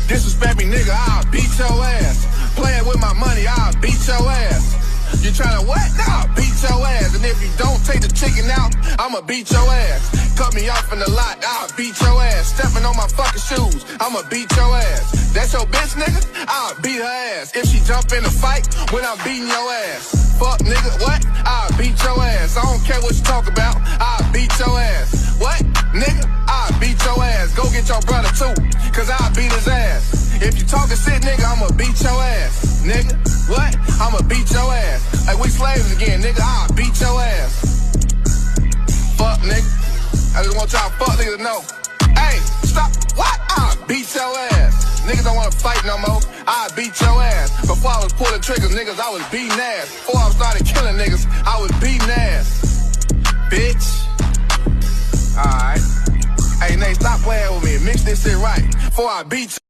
Disrespect me, nigga, I'll beat your ass. Playing with my money, I'll beat your ass. You tryna what? Nah, I'll beat your ass. And if you don't take the chicken out, I'ma beat your ass. Cut me off in the lot, I'll beat your ass. Stepping on my fucking shoes, I'ma beat your ass. That's your bitch, nigga? I'll beat her ass. If she jump in a fight when I'm beating your ass. Fuck, nigga, what? I'll beat your ass. I don't care what you talk about, I'll beat your ass. What? Nigga, I'll beat your ass. Go get your brother too, cause I'll beat his ass. If you talking shit, nigga, I'ma beat your ass. Nigga, what? I'ma beat your ass. Like we slaves again, nigga, I'll beat your ass. Fuck, nigga. I just want y'all fuck niggas to know. Hey, stop. What? I'll beat your ass. Niggas don't wanna fight no more. I'll beat your ass. Before I was pulling triggers, niggas, I was beating ass. Before I started killing niggas, I was beating ass. Bitch. Alright. Hey, Nate, stop playing with me. Mix this shit right. Before I beat you.